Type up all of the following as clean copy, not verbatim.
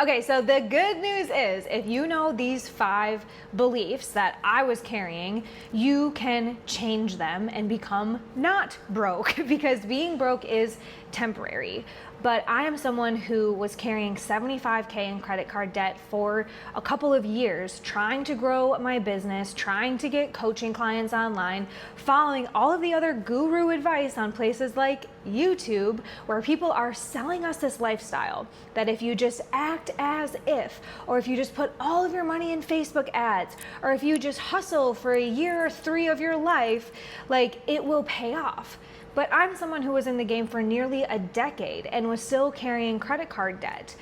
Okay, so the good news is if you know these 5 beliefs that I was carrying, you can change them and become not broke because being broke is temporary. But I am someone who was carrying $75K in credit card debt for a couple of years, trying to grow my business, trying to get coaching clients online, following all of the other guru advice on places like YouTube, where people are selling us this lifestyle that if you just act as if, or if you just put all of your money in Facebook ads, or if you just hustle for a year or 3 of your life, like it will pay off. But I'm someone who was in the game for nearly a decade and was still carrying credit card debt.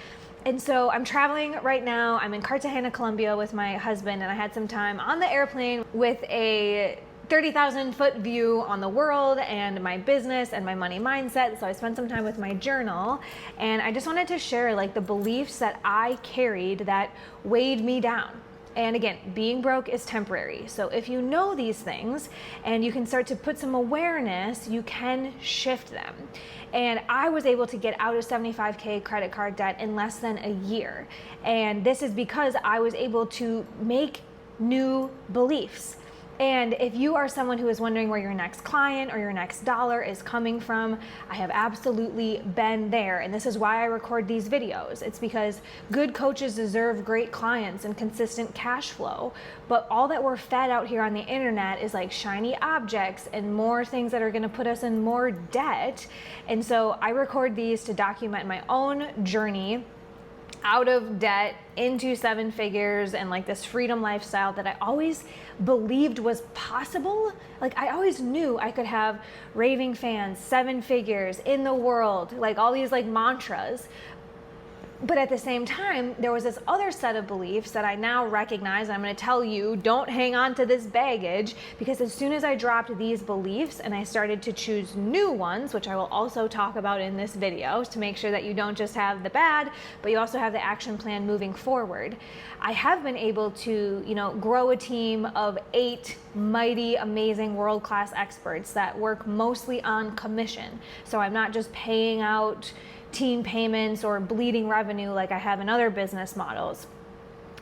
And so I'm traveling right now. I'm in Cartagena, Colombia with my husband, and I had some time on the airplane with a 30,000 foot view on the world and my business and my money mindset. So I spent some time with my journal, and I just wanted to share like the beliefs that I carried that weighed me down. And again, being broke is temporary. So if you know these things and you can start to put some awareness, you can shift them. And I was able to get out of $75K credit card debt in less than a year. And this is because I was able to make new beliefs. And if you are someone who is wondering where your next client or your next dollar is coming from, I have absolutely been there. And this is why I record these videos. It's because good coaches deserve great clients and consistent cash flow. But all that we're fed out here on the internet is like shiny objects and more things that are going to put us in more debt. And so I record these to document my own journey out of debt into 7 figures and like this freedom lifestyle that I always believed was possible. Like I always knew I could have raving fans, 7 figures in the world, like all these like mantras. But at the same time, there was this other set of beliefs that I now recognize. And I'm going to tell you, don't hang on to this baggage, because as soon as I dropped these beliefs and I started to choose new ones, which I will also talk about in this video to make sure that you don't just have the bad, but you also have the action plan moving forward, I have been able to, grow a team of 8 mighty, amazing, world-class experts that work mostly on commission. So I'm not just paying out team payments or bleeding revenue like I have in other business models.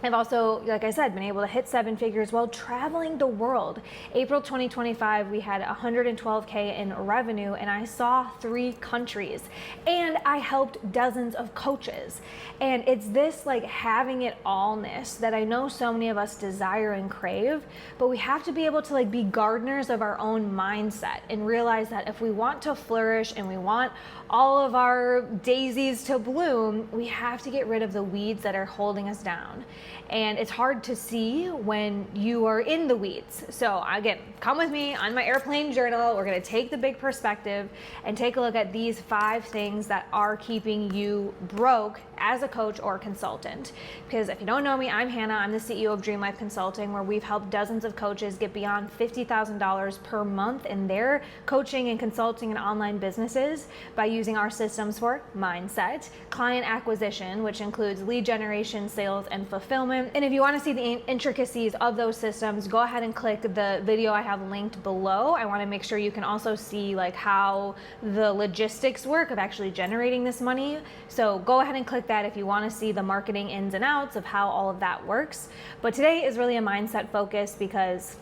I've also, like I said, been able to hit 7 figures while traveling the world. April 2025, we had 112K in revenue, and I saw 3 countries, and I helped dozens of coaches. And it's this like having it allness that I know so many of us desire and crave, but we have to be able to like be gardeners of our own mindset and realize that if we want to flourish and we want all of our daisies to bloom, we have to get rid of the weeds that are holding us down. And it's hard to see when you are in the weeds. So again, come with me on my airplane journal. We're gonna take the big perspective and take a look at these 5 things that are keeping you broke as a coach or consultant. Because if you don't know me, I'm Hannah. I'm the CEO of Dream Life Consulting, where we've helped dozens of coaches get beyond $50,000 per month in their coaching and consulting and online businesses by using our systems for mindset, client acquisition, which includes lead generation, sales, and fulfillment. And if you want to see the intricacies of those systems, go ahead and click the video I have linked below. I want to make sure you can also see like how the logistics work of actually generating this money. So go ahead and click that if you want to see the marketing ins and outs of how all of that works. But today is really a mindset focus because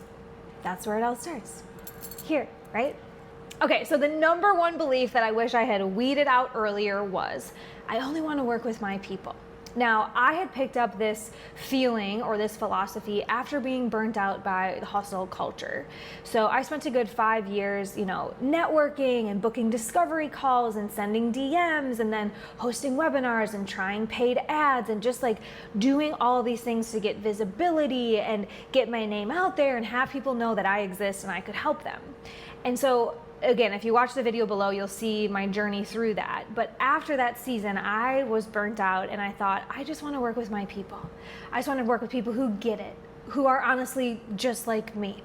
that's where it all starts. Here, right? Okay, so the number 1 belief that I wish I had weeded out earlier was, I only want to work with my people. Now, I had picked up this feeling or this philosophy after being burnt out by the hustle culture. So I spent a good 5 years, networking and booking discovery calls and sending DMs and then hosting webinars and trying paid ads and just like doing all of these things to get visibility and get my name out there and have people know that I exist and I could help them. And so again, if you watch the video below, you'll see my journey through that. But after that season, I was burnt out and I thought, I just want to work with my people. I just want to work with people who get it, who are honestly just like me.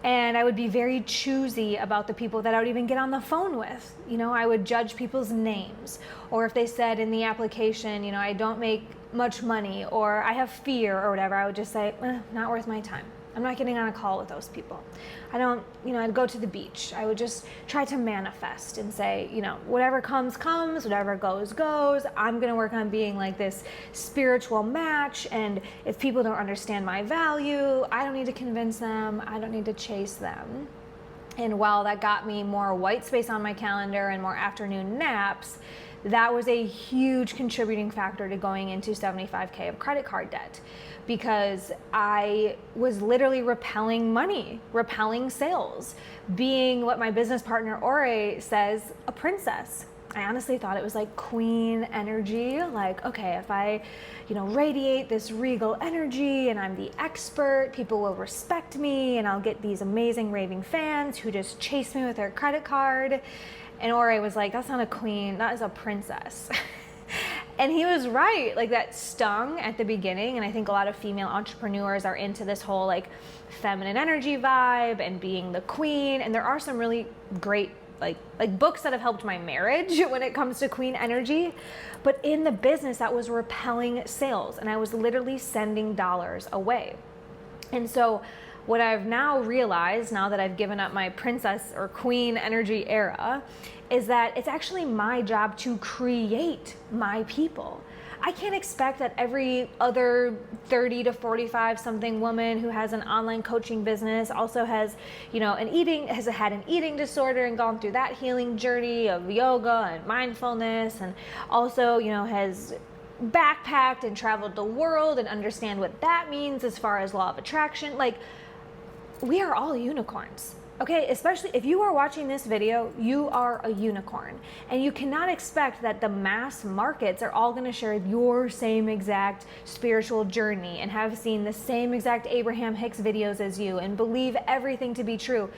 And I would be very choosy about the people that I would even get on the phone with. I would judge people's names, or if they said in the application, I don't make much money, or I have fear or whatever, I would just say, not worth my time. I'm not getting on a call with those people. I don't, I'd go to the beach. I would just try to manifest and say, whatever comes, comes, whatever goes, goes. I'm going to work on being like this spiritual match. And if people don't understand my value, I don't need to convince them. I don't need to chase them. And while that got me more white space on my calendar and more afternoon naps, that was a huge contributing factor to going into $75K of credit card debt, because I was literally repelling money, repelling sales, being what my business partner Ore says, a princess. I honestly thought it was like queen energy. Like, okay, if I, radiate this regal energy and I'm the expert, people will respect me and I'll get these amazing raving fans who just chase me with their credit card. And Ore was like, that's not a queen, that is a princess. And he was right. Like, that stung at the beginning. And I think a lot of female entrepreneurs are into this whole like feminine energy vibe and being the queen. And there are some really great like books that have helped my marriage when it comes to queen energy. But in the business, that was repelling sales. And I was literally sending dollars away. And so what I've now realized, now that I've given up my princess or queen energy era, is that it's actually my job to create my people. I can't expect that every other 30 to 45 something woman who has an online coaching business also has, has had an eating disorder and gone through that healing journey of yoga and mindfulness, and also, has backpacked and traveled the world and understand what that means as far as law of attraction. Like, we are all unicorns. Okay, especially if you are watching this video, you are a unicorn. And you cannot expect that the mass markets are all gonna share your same exact spiritual journey and have seen the same exact Abraham Hicks videos as you and believe everything to be true.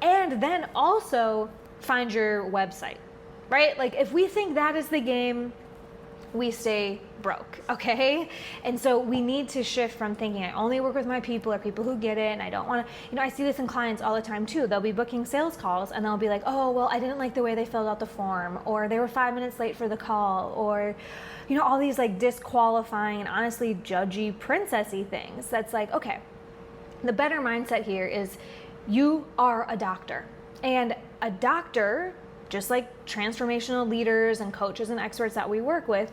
And then also find your website, right? Like, if we think that is the game, we stay broke, okay? And so we need to shift from thinking I only work with my people or people who get it, and I don't want to, I see this in clients all the time too. They'll be booking sales calls and they'll be like, oh, well, I didn't like the way they filled out the form, or they were 5 minutes late for the call, or, all these like disqualifying and honestly judgy princessy things. That's like, okay, the better mindset here is you are a doctor, and a doctor, just like transformational leaders and coaches and experts that we work with,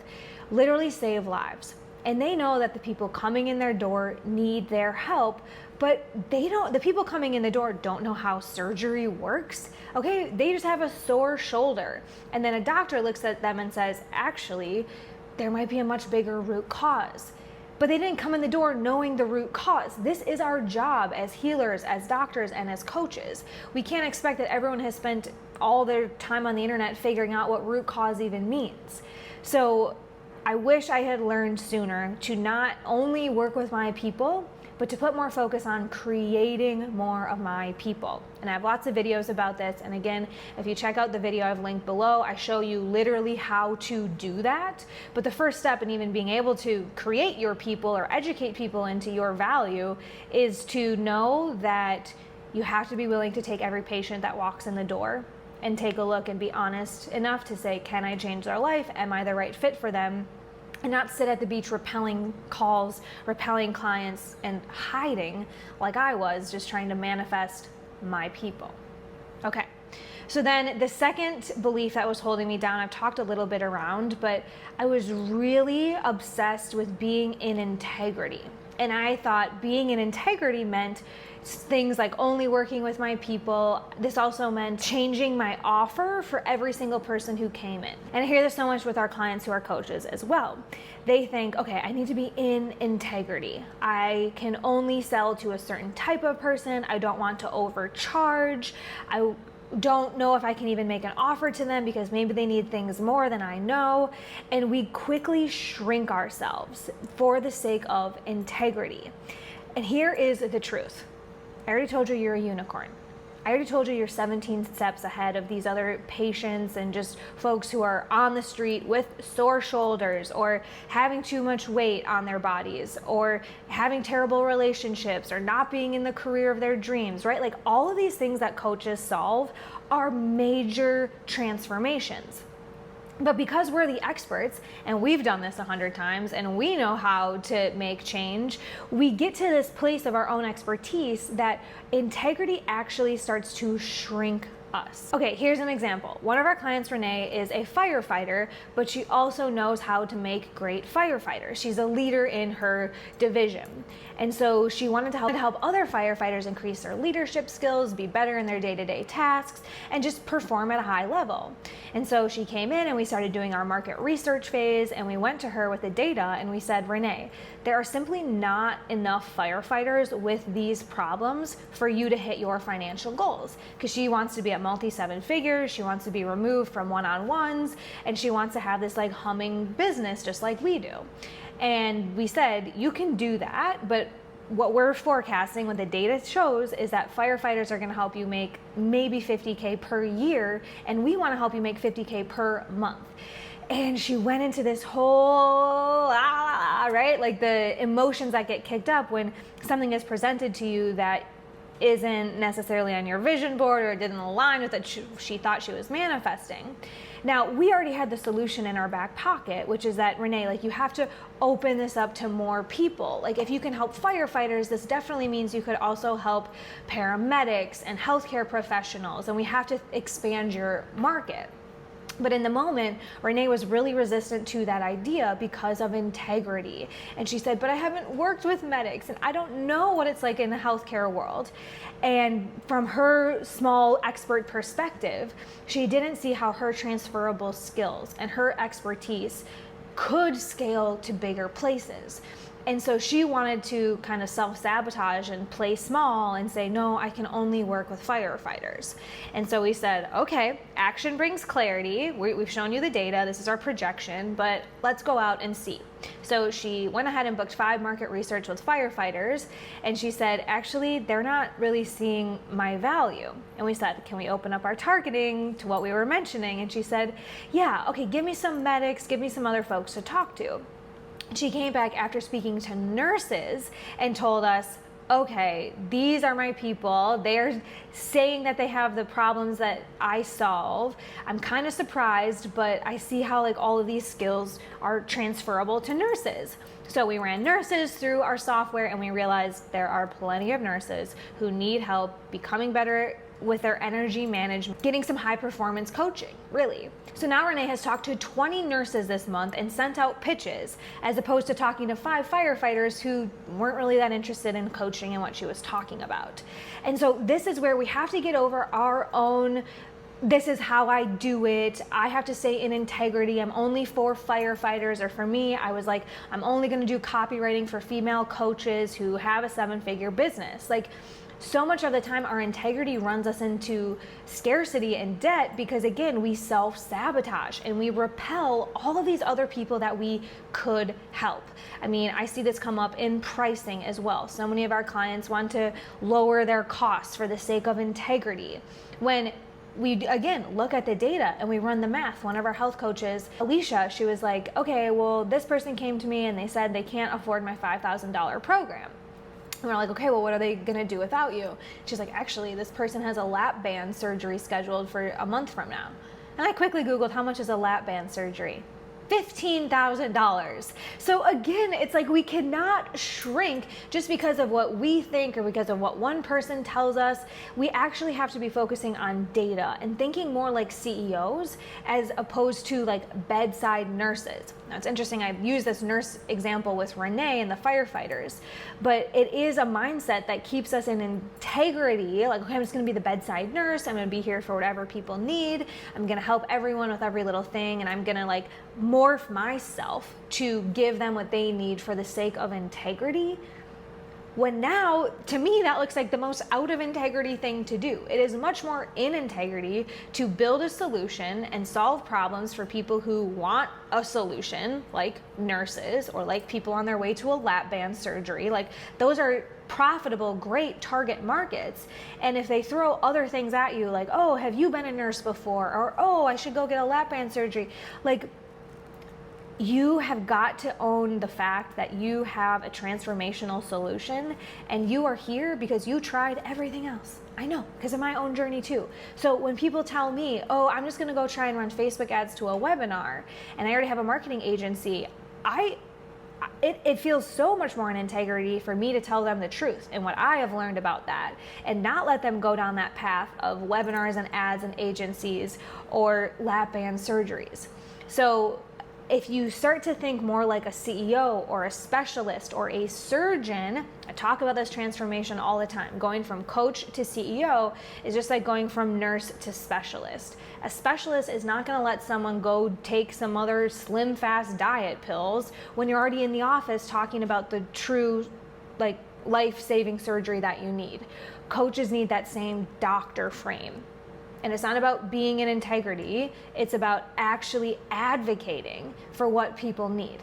literally save lives. And they know that the people coming in their door need their help, but the people coming in the door don't know how surgery works. Okay, they just have a sore shoulder. And then a doctor looks at them and says, actually, there might be a much bigger root cause. But they didn't come in the door knowing the root cause. This is our job as healers, as doctors, and as coaches. We can't expect that everyone has spent all their time on the internet figuring out what root cause even means. So I wish I had learned sooner to not only work with my people, but to put more focus on creating more of my people. And I have lots of videos about this. And again, if you check out the video I've linked below, I show you literally how to do that. But the first step in even being able to create your people or educate people into your value is to know that you have to be willing to take every patient that walks in the door and take a look and be honest enough to say, can I change their life? Am I the right fit for them? And not sit at the beach repelling calls, repelling clients, and hiding like I was, just trying to manifest my people. Okay, so then the second belief that was holding me down, I've talked a little bit around, but I was really obsessed with being in integrity. And I thought being in integrity meant things like only working with my people. This also meant changing my offer for every single person who came in. And I hear this so much with our clients who are coaches as well. They think, okay, I need to be in integrity. I can only sell to a certain type of person. I don't want to overcharge. I don't know if I can even make an offer to them because maybe they need things more than I know. And we quickly shrink ourselves for the sake of integrity. And here is the truth. I already told you you're a unicorn. I already told you you're 17 steps ahead of these other patients and just folks who are on the street with sore shoulders or having too much weight on their bodies or having terrible relationships or not being in the career of their dreams, right? Like all of these things that coaches solve are major transformations. But because we're the experts and we've done this 100 times and we know how to make change, we get to this place of our own expertise that integrity actually starts to shrink us. Okay, here's an example. One of our clients, Renee, is a firefighter, but she also knows how to make great firefighters. She's a leader in her division. And so she wanted to help other firefighters increase their leadership skills, be better in their day-to-day tasks, and just perform at a high level. And so she came in and we started doing our market research phase, and we went to her with the data and we said, Renee, there are simply not enough firefighters with these problems for you to hit your financial goals. Because she wants to be at multi-seven figures, she wants to be removed from one-on-ones, and she wants to have this like humming business just like we do. And we said, you can do that, but what we're forecasting, what the data shows, is that firefighters are going to help you make maybe 50K per year, and we want to help you make 50K per month. And she went into this whole, right? Like the emotions that get kicked up when something is presented to you that isn't necessarily on your vision board or didn't align with what she thought she was manifesting. Now, we already had the solution in our back pocket, which is that, Renee, like you have to open this up to more people. Like if you can help firefighters, this definitely means you could also help paramedics and healthcare professionals, and we have to expand your market. But in the moment, Renee was really resistant to that idea because of integrity. And she said, but I haven't worked with medics and I don't know what it's like in the healthcare world. And from her small expert perspective, she didn't see how her transferable skills and her expertise could scale to bigger places. And so she wanted to kind of self-sabotage and play small and say, no, I can only work with firefighters. And so we said, okay, action brings clarity. We've shown you the data. This is our projection, but let's go out and see. So she went ahead and booked 5 market research with firefighters. And she said, actually, they're not really seeing my value. And we said, can we open up our targeting to what we were mentioning? And she said, yeah, okay, give me some medics, give me some other folks to talk to. She came back after speaking to nurses and told us, okay, these are my people. They're saying that they have the problems that I solve. I'm kind of surprised, but I see how like all of these skills are transferable to nurses. So we ran nurses through our software and we realized there are plenty of nurses who need help becoming better with their energy management, getting some high performance coaching, really. So now Renee has talked to 20 nurses this month and sent out pitches, as opposed to talking to 5 firefighters who weren't really that interested in coaching and what she was talking about. And so this is where we have to get over our own, this is how I do it, I have to stay in integrity, I'm only for firefighters. Or for me, I was like, I'm only gonna do copywriting for female coaches who have a 7-figure business. Like, so much of the time our integrity runs us into scarcity and debt because, again, we self-sabotage and we repel all of these other people that we could help. I mean, I see this come up in pricing as well. So many of our clients want to lower their costs for the sake of integrity. When we, again, look at the data and we run the math. One of our health coaches, Alicia, she was like, okay, well, this person came to me and they said they can't afford my $5,000 program. And we're like, okay, well, what are they gonna do without you? She's like, actually, this person has a lap band surgery scheduled for a month from now. And I quickly Googled, how much is a lap band surgery? $15,000. So again, it's like we cannot shrink just because of what we think or because of what one person tells us. We actually have to be focusing on data and thinking more like CEOs as opposed to like bedside nurses. Now it's interesting, I've used this nurse example with Renee and the firefighters, but it is a mindset that keeps us in integrity. Like, okay, I'm just gonna be the bedside nurse, I'm gonna be here for whatever people need, I'm gonna help everyone with every little thing, and I'm gonna like morph myself to give them what they need for the sake of integrity. When now, to me, that looks like the most out of integrity thing to do. It is much more in integrity to build a solution and solve problems for people who want a solution, like nurses or like people on their way to a lap band surgery. Like, those are profitable, great target markets. And if they throw other things at you, like, oh, have you been a nurse before? Or, oh, I should go get a lap band surgery. Like, you have got to own the fact that you have a transformational solution, and you are here because you tried everything else. I know, because of my own journey too. So when people tell me, oh, I'm just gonna go try and run Facebook ads to a webinar, and I already have a marketing agency, it feels so much more in integrity for me to tell them the truth and what I have learned about that, and not let them go down that path of webinars and ads and agencies or lap band surgeries. So if you start to think more like a CEO or a specialist or a surgeon, I talk about this transformation all the time. Going from coach to CEO is just like going from nurse to specialist. A specialist is not going to let someone go take some other slim fast diet pills when you're already in the office talking about the true like life-saving surgery that you need. Coaches need that same doctor frame. And it's not about being in integrity, it's about actually advocating for what people need.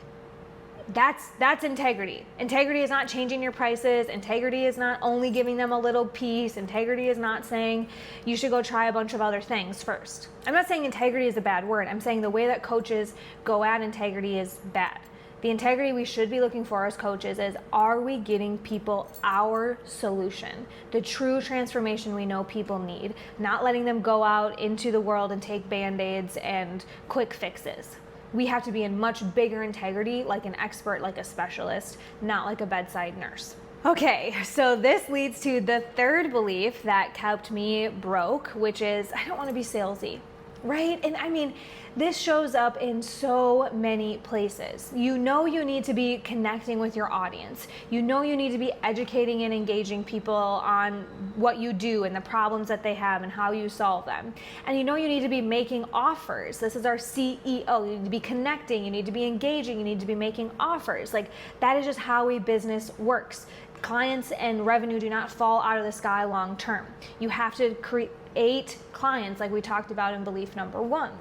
That's integrity. Integrity is not changing your prices. Integrity is not only giving them a little piece. Integrity is not saying you should go try a bunch of other things first. I'm not saying integrity is a bad word. I'm saying the way that coaches go at integrity is bad. The integrity we should be looking for as coaches is, are we getting people our solution, the true transformation we know people need, not letting them go out into the world and take Band-Aids and quick fixes. We have to be in much bigger integrity, like an expert, like a specialist, not like a bedside nurse. Okay, so this leads to the third belief that kept me broke, which is, I don't want to be salesy, right? And I mean, this shows up in so many places. You know you need to be connecting with your audience. You know you need to be educating and engaging people on what you do and the problems that they have and how you solve them. And you know you need to be making offers. This is our CEO. You need to be connecting, you need to be engaging, you need to be making offers. Like, that is just how a business works. Clients and revenue do not fall out of the sky long term. You have to create clients, like we talked about in belief number 1.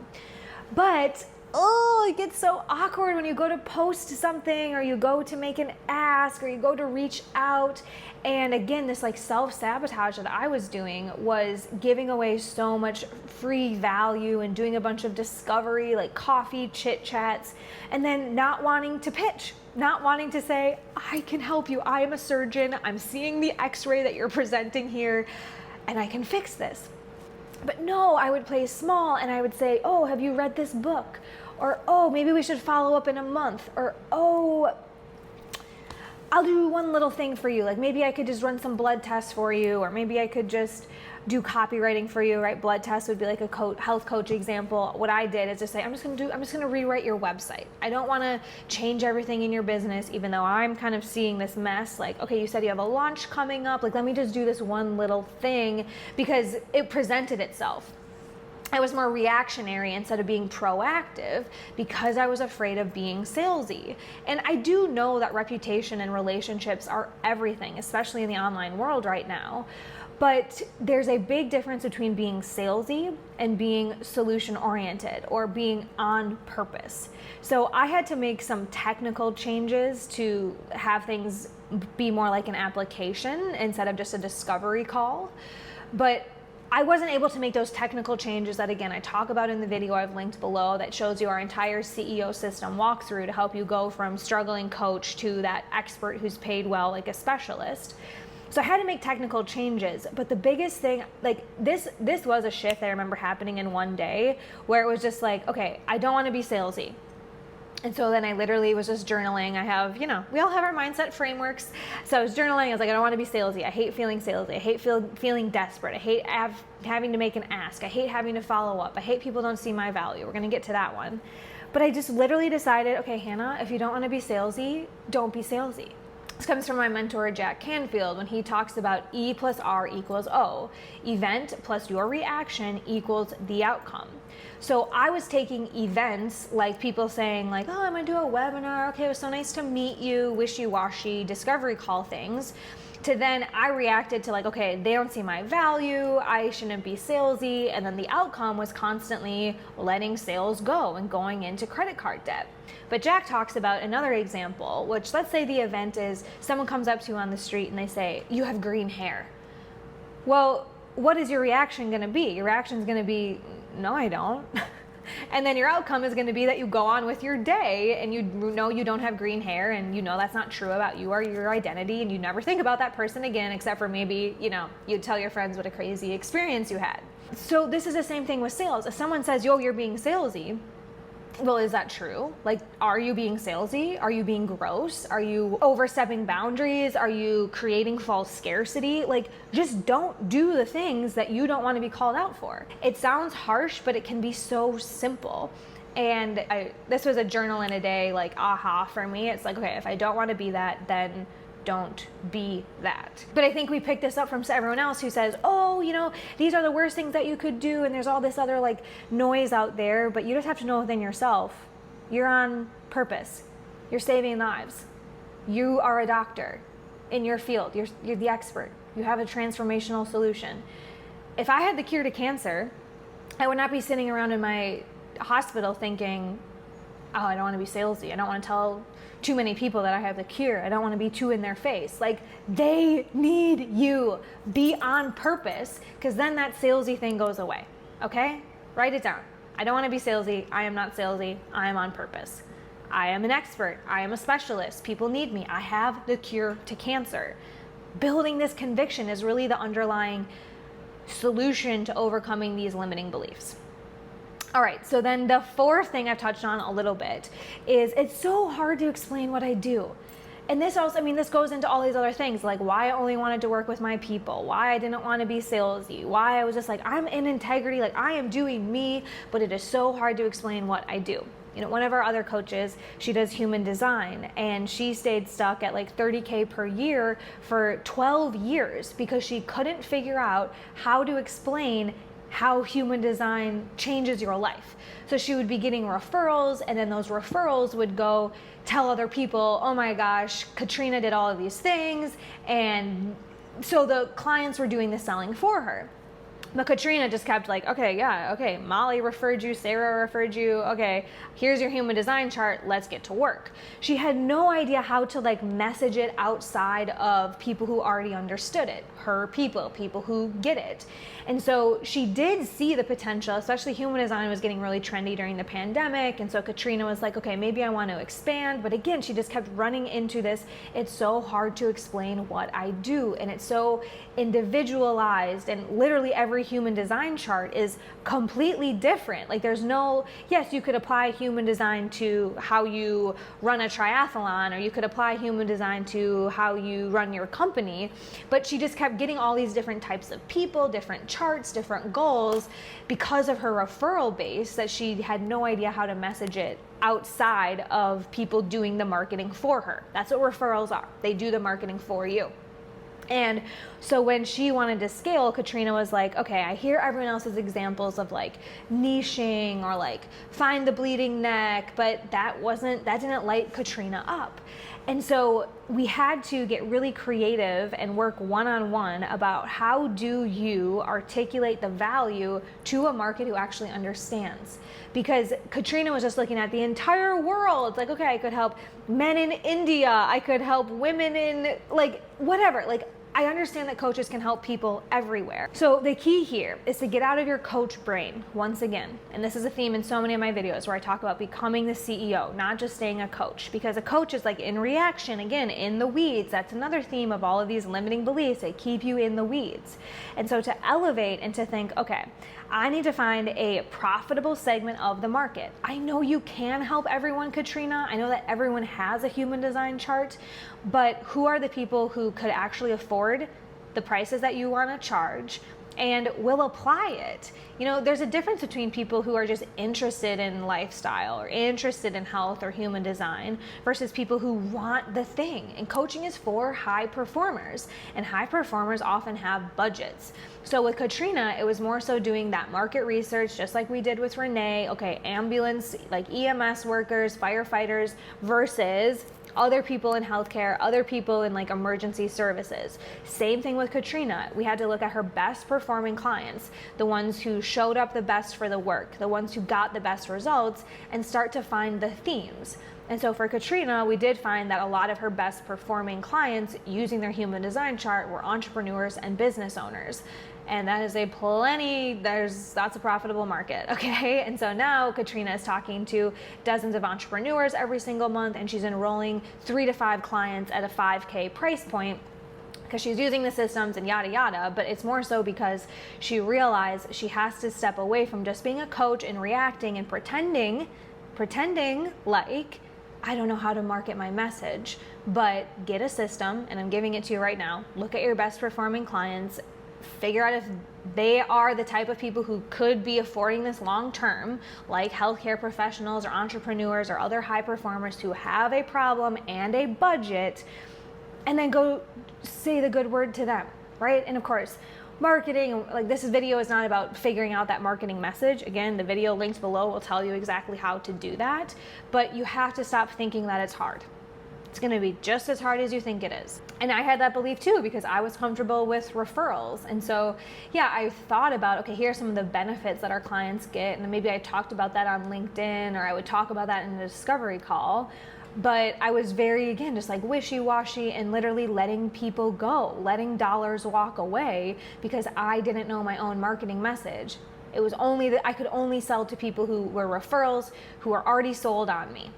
But, it gets so awkward when you go to post something, or you go to make an ask, or you go to reach out. And again, this like self-sabotage that I was doing was giving away so much free value and doing a bunch of discovery, like coffee chit chats, and then not wanting to pitch, not wanting to say, I can help you. I am a surgeon. I'm seeing the x-ray that you're presenting here, and I can fix this. But no, I would play small and I would say, oh, have you read this book? Or, oh, maybe we should follow up in a month. Or, oh, I'll do one little thing for you. Like, maybe I could just run some blood tests for you, or maybe I could just do copywriting for you, right? Blood tests would be like a health coach example. What I did is just say, I'm just gonna rewrite your website. I don't wanna change everything in your business, even though I'm kind of seeing this mess. Like, okay, you said you have a launch coming up. Like, let me just do this one little thing, because it presented itself. I was more reactionary instead of being proactive, because I was afraid of being salesy. And I do know that reputation and relationships are everything, especially in the online world right now. But there's a big difference between being salesy and being solution oriented, or being on purpose. So I had to make some technical changes to have things be more like an application instead of just a discovery call. But I wasn't able to make those technical changes that, again, I talk about in the video I've linked below that shows you our entire CEO system walkthrough to help you go from struggling coach to that expert who's paid well, like a specialist. So I had to make technical changes, but the biggest thing, like this was a shift I remember happening in one day, where it was just like, okay, I don't want to be salesy. And so then I literally was just journaling. I have, we all have our mindset frameworks. So I was journaling. I was like, I don't want to be salesy. I hate feeling salesy. I hate feeling desperate. I hate having to make an ask. I hate having to follow up. I hate people don't see my value. We're going to get to that one. But I just literally decided, okay, Hannah, if you don't want to be salesy, don't be salesy. This comes from my mentor, Jack Canfield, when he talks about E plus R equals O. Event plus your reaction equals the outcome. So I was taking events, like people saying like, oh, I'm gonna do a webinar. Okay, it was so nice to meet you, wishy-washy discovery call things. To then I reacted to like, okay, they don't see my value, I shouldn't be salesy. And then the outcome was constantly letting sales go and going into credit card debt. But Jack talks about another example, which, let's say the event is someone comes up to you on the street and they say, you have green hair. Well, what is your reaction gonna be? Your reaction is gonna be, no, I don't. And then your outcome is going to be that you go on with your day and you know you don't have green hair and you know that's not true about you or your identity, and you never think about that person again, except for maybe, you'd tell your friends what a crazy experience you had. So this is the same thing with sales. If someone says, yo, you're being salesy, well, is that true? Like, are you being salesy? Are you being gross? Are you overstepping boundaries? Are you creating false scarcity? Like, just don't do the things that you don't want to be called out for. It sounds harsh, but it can be so simple. And this was a journal in a day, like, aha for me. It's like, okay, if I don't want to be that, then don't be that. But I think we pick this up from everyone else who says, oh, these are the worst things that you could do, and there's all this other like noise out there. But you just have to know within yourself, you're on purpose. You're saving lives. You are a doctor in your field. You're the expert. You have a transformational solution. If I had the cure to cancer, I would not be sitting around in my hospital thinking, oh, I don't want to be salesy. I don't want to tell too many people that I have the cure. I don't want to be too in their face. Like, they need you. Be on purpose, because then that salesy thing goes away. Okay? Write it down. I don't want to be salesy. I am not salesy. I am on purpose. I am an expert. I am a specialist. People need me. I have the cure to cancer. Building this conviction is really the underlying solution to overcoming these limiting beliefs. All right, so then the fourth thing I've touched on a little bit is it's so hard to explain what I do. And this goes into all these other things, like why I only wanted to work with my people, why I didn't want to be salesy, why I was just like, I'm in integrity, like I am doing me, but it is so hard to explain what I do. One of our other coaches, she does human design, and she stayed stuck at like 30K per year for 12 years because she couldn't figure out how to explain how human design changes your life. So she would be getting referrals, and then those referrals would go tell other people, oh my gosh, Katrina did all of these things. And so the clients were doing the selling for her. But Katrina just kept like, okay, Molly referred you, Sarah referred you, okay, here's your human design chart, let's get to work. She had no idea how to like message it outside of people who already understood it, her people who get it. And so she did see the potential, especially human design was getting really trendy during the pandemic. And so Katrina was like, okay, maybe I want to expand. But again, she just kept running into this. It's so hard to explain what I do. And it's so individualized, and literally every human design chart is completely different. Like there's no, yes, you could apply human design to how you run a triathlon, or you could apply human design to how you run your company. But she just kept getting all these different types of people, different charts, different goals, because of her referral base, that she had no idea how to message it outside of people doing the marketing for her. That's what referrals are. They do the marketing for you. And so when she wanted to scale, Katrina was like, okay, I hear everyone else's examples of like niching or like find the bleeding neck, but that didn't light Katrina up. And so we had to get really creative and work one-on-one about how do you articulate the value to a market who actually understands. Because Katrina was just looking at the entire world. It's like, okay, I could help men in India. I could help women in like whatever. Like, I understand that coaches can help people everywhere. So the key here is to get out of your coach brain once again. And this is a theme in so many of my videos where I talk about becoming the CEO, not just staying a coach. Because a coach is like in reaction, again, in the weeds. That's another theme of all of these limiting beliefs. They keep you in the weeds. And so to elevate and to think, okay, I need to find a profitable segment of the market. I know you can help everyone, Katrina. I know that everyone has a human design chart, but who are the people who could actually afford the prices that you want to charge and will apply it? There's a difference between people who are just interested in lifestyle or interested in health or human design versus people who want the thing. And coaching is for high performers, and high performers often have budgets. So with Katrina, it was more so doing that market research, just like we did with Renee. Okay, ambulance, like EMS workers, firefighters versus other people in healthcare, other people in like emergency services. Same thing with Katrina. We had to look at her best performing clients, the ones who showed up the best for the work, the ones who got the best results, and start to find the themes. And so for Katrina, we did find that a lot of her best performing clients using their human design chart were entrepreneurs and business owners. And that is that's a profitable market, okay? And so now Katrina is talking to dozens of entrepreneurs every single month, and she's enrolling 3 to 5 clients at a 5K price point, because she's using the systems and yada yada, but it's more so because she realized she has to step away from just being a coach and reacting and pretending like I don't know how to market my message. But get a system, and I'm giving it to you right now. Look at your best performing clients, figure out if they are the type of people who could be affording this long term, like healthcare professionals or entrepreneurs or other high performers who have a problem and a budget, and then go say the good word to them, right? And of course, marketing, like this video is not about figuring out that marketing message. Again, the video linked below will tell you exactly how to do that, but you have to stop thinking that it's hard. It's gonna be just as hard as you think it is. And I had that belief too, because I was comfortable with referrals. And so, yeah, I thought about, okay, here are some of the benefits that our clients get. And maybe I talked about that on LinkedIn, or I would talk about that in a discovery call. But I was very, again, just like wishy-washy and literally letting people go, letting dollars walk away because I didn't know my own marketing message. It was only that I could only sell to people who were referrals, who were already sold on me.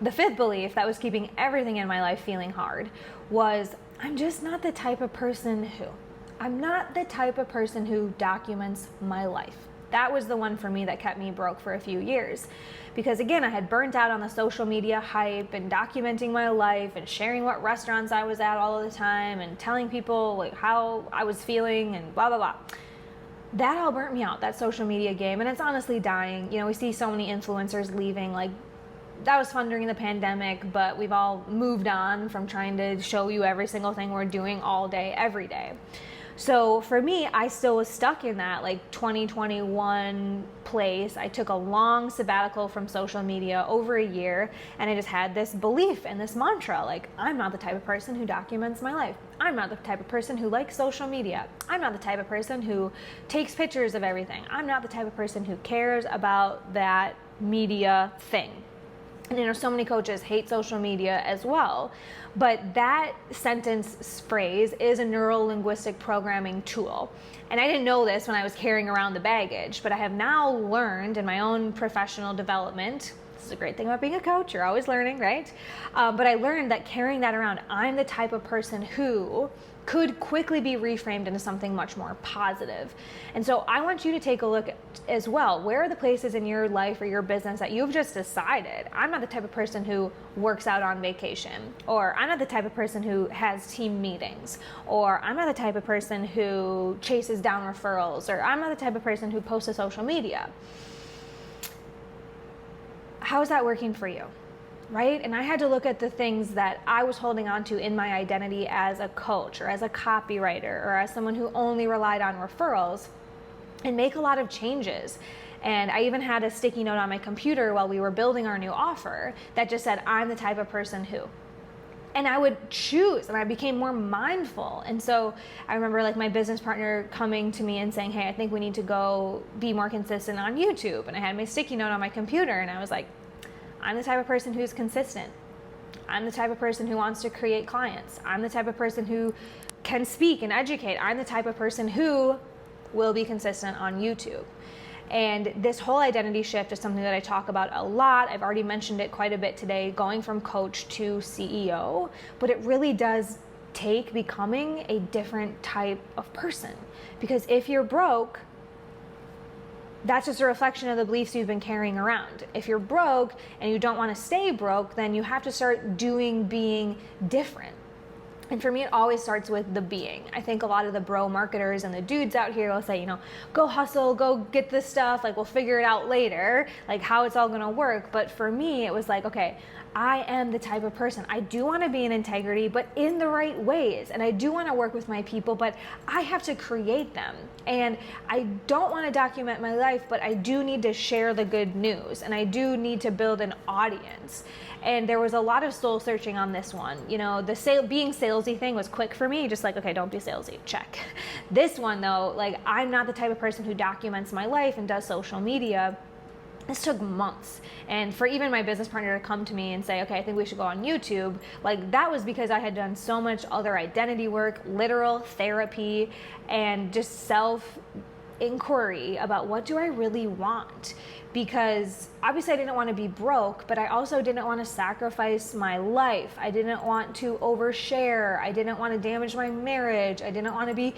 The 5th belief that was keeping everything in my life feeling hard was I'm just not the type of person who documents my life. That was the one for me that kept me broke for a few years. Because again, I had burnt out on the social media hype and documenting my life and sharing what restaurants I was at all of the time and telling people like how I was feeling and blah, blah, blah. That all burnt me out, that social media game, and it's honestly dying. You know, we see so many influencers leaving. Like, that was fun during the pandemic, but we've all moved on from trying to show you every single thing we're doing all day, every day. So for me, I still was stuck in that like 2021 place. I took a long sabbatical from social media, over a year, and I just had this belief and this mantra, like, I'm not the type of person who documents my life. I'm not the type of person who likes social media. I'm not the type of person who takes pictures of everything. I'm not the type of person who cares about that media thing. And you know, so many coaches hate social media as well. But that sentence phrase is a neuro-linguistic programming tool. And I didn't know this when I was carrying around the baggage, but I have now learned in my own professional development. This is a great thing about being a coach, you're always learning, right? But I learned that carrying that around, I'm the type of person who could quickly be reframed into something much more positive. And so I want you to take a look at, as well, where are the places in your life or your business that you've just decided, I'm not the type of person who works out on vacation, or I'm not the type of person who has team meetings, or I'm not the type of person who chases down referrals, or I'm not the type of person who posts to social media. How is that working for you? Right? And I had to look at the things that I was holding on to in my identity as a coach or as a copywriter or as someone who only relied on referrals and make a lot of changes. And I even had a sticky note on my computer while we were building our new offer that just said, I'm the type of person who. And I would choose, and I became more mindful. And so I remember like my business partner coming to me and saying, hey, I think we need to go be more consistent on YouTube. And I had my sticky note on my computer and I was like, I'm the type of person who's consistent. I'm the type of person who wants to create clients. I'm the type of person who can speak and educate. I'm the type of person who will be consistent on YouTube. And this whole identity shift is something that I talk about a lot. I've already mentioned it quite a bit today, going from coach to CEO, but it really does take becoming a different type of person. Because if you're broke, that's just a reflection of the beliefs you've been carrying around. If you're broke and you don't want to stay broke, then you have to start being different. And for me, it always starts with the being. I think a lot of the bro marketers and the dudes out here will say, you know, go hustle, go get this stuff, like we'll figure it out later, like how it's all gonna work. But for me, it was like, okay, I am the type of person. I do want to be in integrity, but in the right ways. And I do want to work with my people, but I have to create them. And I don't want to document my life, but I do need to share the good news. And I do need to build an audience. And there was a lot of soul searching on this one. You know, the being salesy thing was quick for me. Just like, okay, don't be salesy, check. This one though, like I'm not the type of person who documents my life and does social media. This took months. And for even my business partner to come to me and say, okay, I think we should go on YouTube, like that was because I had done so much other identity work, literal therapy, and just self inquiry about what do I really want. Because obviously I didn't want to be broke, but I also didn't want to sacrifice my life. I didn't want to overshare. I didn't want to damage my marriage. I didn't want to be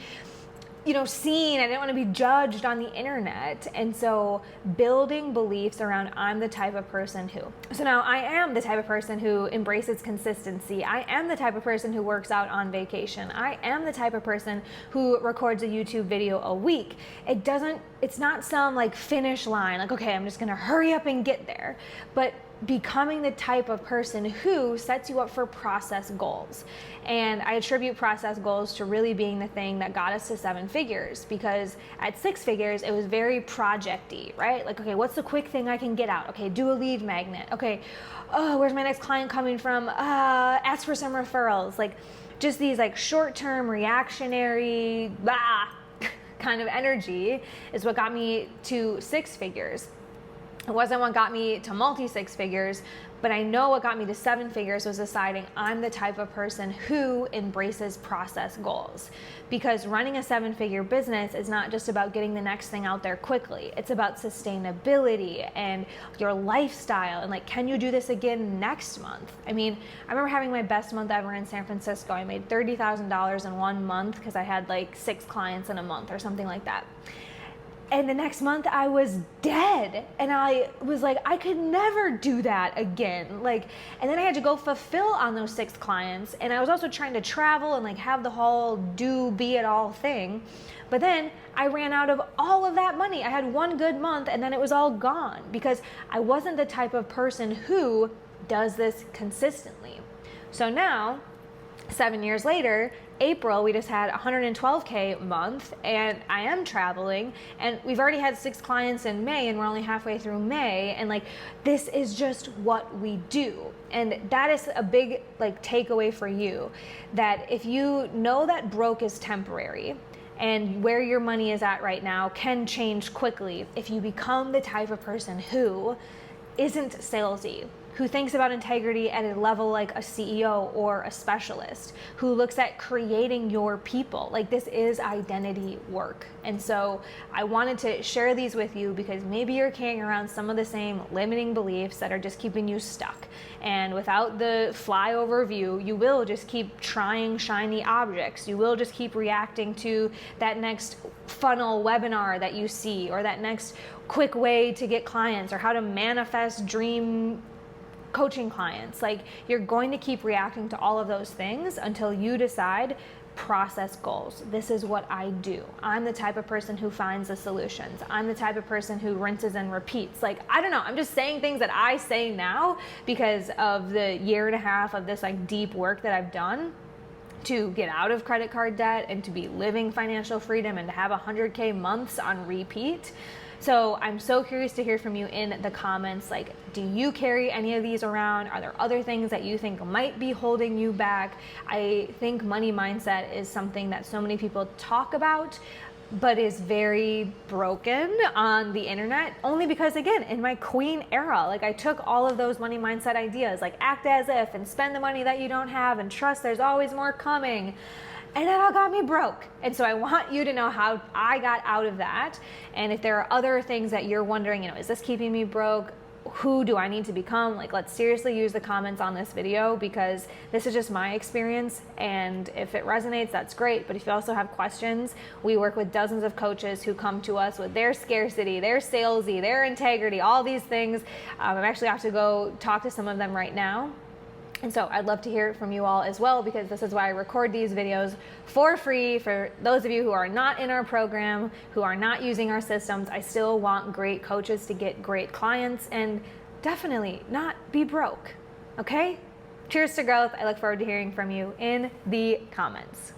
seen. I didn't want to be judged on the internet. And so building beliefs around I'm the type of person who. So now I am the type of person who embraces consistency. I am the type of person who works out on vacation. I am the type of person who records a YouTube video a week. It's not some like finish line, like, okay, I'm just going to hurry up and get there. But becoming the type of person who sets you up for process goals. And I attribute process goals to really being the thing that got us to 7 figures, because at 6 figures, it was very project-y, right? Like, okay, what's the quick thing I can get out? Okay, do a lead magnet. Okay, oh, where's my next client coming from? Ask for some referrals. Like, just these like short-term reactionary, kind of energy is what got me to 6 figures. It wasn't what got me to multi-6 figures, but I know what got me to 7 figures was deciding I'm the type of person who embraces process goals. Because running a 7-figure business is not just about getting the next thing out there quickly. It's about sustainability and your lifestyle and like, can you do this again next month? I mean, I remember having my best month ever in San Francisco. I made $30,000 in 1 month because I had like 6 clients in a month or something like that. And the next month I was dead. And I was like, I could never do that again. Like, and then I had to go fulfill on those 6 clients. And I was also trying to travel and like have the whole be it all thing. But then I ran out of all of that money. I had 1 good month and then it was all gone because I wasn't the type of person who does this consistently. So now, 7 years later, April, we just had 112K month and I am traveling and we've already had 6 clients in May and we're only halfway through May, and like this is just what we do. And that is a big like takeaway for you, that if you know that broke is temporary and where your money is at right now can change quickly, if you become the type of person who isn't salesy, who thinks about integrity at a level like a CEO or a specialist, who looks at creating your people. Like, this is identity work. And so I wanted to share these with you because maybe you're carrying around some of the same limiting beliefs that are just keeping you stuck. And without the flyover view, you will just keep trying shiny objects. You will just keep reacting to that next funnel webinar that you see, or that next quick way to get clients, or how to manifest dream coaching clients. Like, you're going to keep reacting to all of those things until you decide process goals. This is what I do. I'm the type of person who finds the solutions. I'm the type of person who rinses and repeats. Like, I don't know, I'm just saying things that I say now because of the 1.5 years of this like deep work that I've done to get out of credit card debt and to be living financial freedom and to have 100K months on repeat. So I'm so curious to hear from you in the comments. Like, do you carry any of these around? Are there other things that you think might be holding you back? I think money mindset is something that so many people talk about, but is very broken on the internet, only because, again, in my queen era, like, I took all of those money mindset ideas, like act as if and spend the money that you don't have and trust there's always more coming. And that all got me broke. And so I want you to know how I got out of that. And if there are other things that you're wondering, is this keeping me broke? Who do I need to become? Like, let's seriously use the comments on this video, because this is just my experience. And if it resonates, that's great. But if you also have questions, we work with dozens of coaches who come to us with their scarcity, their salesy, their integrity, all these things. I'm actually have to go talk to some of them right now. And so I'd love to hear from you all as well, because this is why I record these videos for free. For those of you who are not in our program, who are not using our systems, I still want great coaches to get great clients and definitely not be broke. Okay? Cheers to growth. I look forward to hearing from you in the comments.